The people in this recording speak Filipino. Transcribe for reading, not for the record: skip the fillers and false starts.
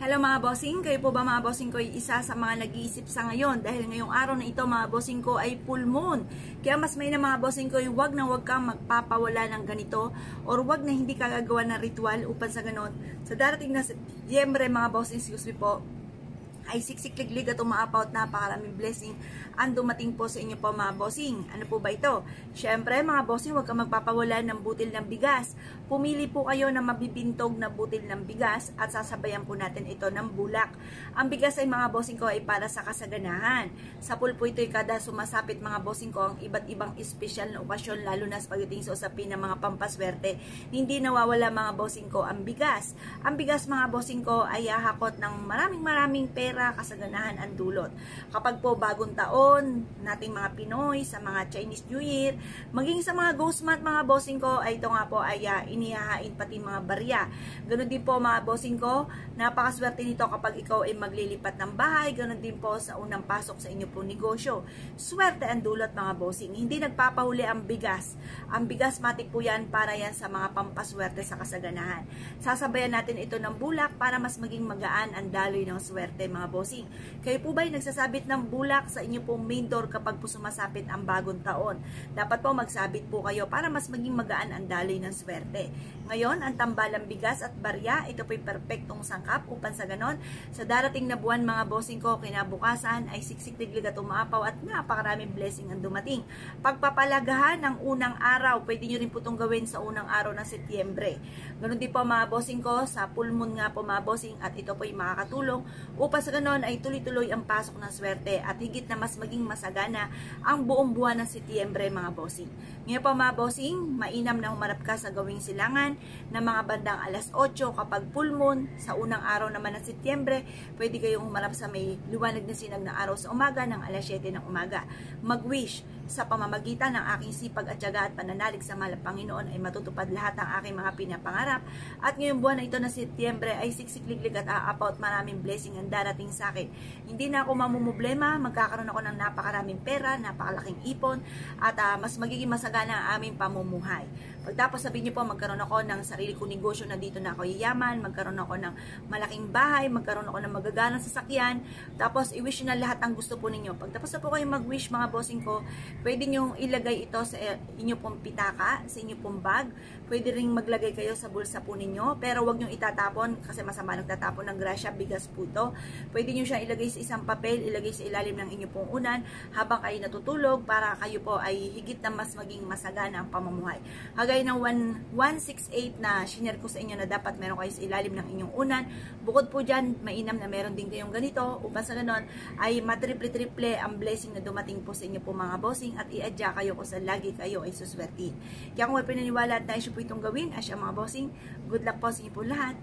Hello mga bossing, kayo po ba mga bossing ko ay isa sa mga nag-iisip sa ngayon dahil ngayong araw na ito mga bossing ko ay full moon. Kaya mas may na mga bossing ko ay wag na wag kang magpapawala ng ganito or wag na hindi ka gagawa ng ritual upang sa ganon. Sa darating na Setyembre mga bossing, excuse me po, ay siksik-liglig at umaapaw at napakaraming blessing ang dumating po sa inyo po mga bossing. Ano po ba ito? Syempre mga bossing, huwag kang magpapawala ng butil ng bigas. Pumili po kayo ng mabibintog na butil ng bigas at sasabayan po natin ito ng bulak. Ang bigas ay mga bossing ko ay para sa kasaganahan. Sa pool po ito ay kada sumasapit mga bossing ko ang iba't ibang espesyal na okasyon, lalo na sa pagdating sa usapin ng mga pampaswerte. Hindi nawawala mga bossing ko ang bigas. Ang bigas mga bossing ko ay hahakot ng maraming pera, kasaganahan ang dulot. Kapag po bagong taon, nating mga Pinoy, sa mga Chinese New Year, maging sa mga ghost month mga bossing ko, ay ito nga po ay inihahain pati mga barya. Ganon din po mga bossing ko, napakaswerte nito kapag ikaw ay maglilipat ng bahay, ganon din po sa unang pasok sa inyo po negosyo. Swerte ang dulot mga bossing. Hindi nagpapahuli ang bigas. Ang bigas matik po yan para yan sa mga pampaswerte sa kasaganahan. Sasabayan natin ito ng bulak para mas maging magaan ang daloy ng swerte mga bossing. Kayo po ba ay nagsasabit ng bulak sa inyo pong main door kapag po sumasapit ang bagong taon? Dapat po magsabit po kayo para mas maging magaan ang daloy ng swerte. Ngayon, ang tambalang bigas at barya, ito po ay perpektong sangkap upang sa ganon, sa darating na buwan mga bossing ko, kinabukasan ay siksik-liglig at umaapaw at napakaraming blessing ang dumating. Pagpapalagahan ng unang araw, pwede nyo rin po itong gawin sa unang araw ng Setyembre. Ganon din po mga bossing ko, sa full moon nga po mga bossing, at ito po ay makakatulong upang sa ganon ay tuloy-tuloy ang pasok ng swerte at higit na mas maging masagana ang buong buwan ng Setyembre mga bossing. Ngayon po mga bossing, mainam na humarap ka sa gawing silangan na mga bandang alas 8 kapag full moon. Sa unang araw naman ng Setyembre, pwede kayong humarap sa may liwanag na sinag na araw sa umaga ng alas 7 ng umaga. Mag-wish sa pamamagitan ng aking sipag at tiyaga at pananalig sa mahal na Panginoon ay matutupad lahat ng aking mga pinapangarap. At ngayong buwan na ito na Setyembre ay siksik-liglig at aapaw at maraming blessing ang darating sa akin. Hindi na ako mamumblema, magkakaroon ako ng napakaraming pera, napakalaking ipon, at mas magiging masagana ang aming pamumuhay. Pagtapos sabihin niyo po, magkaroon ako ng sarili kong negosyo na dito na ako yayaman, magkaroon ako ng malaking bahay, magkaroon ako ng magaganang sasakyan, tapos i-wish na lahat ang gusto po ninyo. Pagtapos na po kayo mag-wish mga bossing ko, pwede nyo ilagay ito sa inyo pong pitaka, sa inyo pong bag, pwede ring maglagay kayo sa bulsa po ninyo, pero wag nyo itatapon kasi masama nagtatapon ng grasya, bigas po ito. Pwede nyo siya ilagay sa isang papel, ilagay sa ilalim ng inyo pong unan habang kayo natutulog para kayo po ay higit na mas maging masagana ang pamumuhay. Hagay ng 168 na shinare ko sa inyo na dapat meron kayo sa ilalim ng inyong unan. Bukod po dyan, mainam na meron din kayong ganito upang sa ganon ay matriple-triple ang blessing na dumating po sa inyo po mga bossing at i-adya kayo kung sa lagi kayo ay suswertin. Kaya kung may pinaniwala at nais po itong gawin, asya mga bossing, good luck po sa inyo po lahat.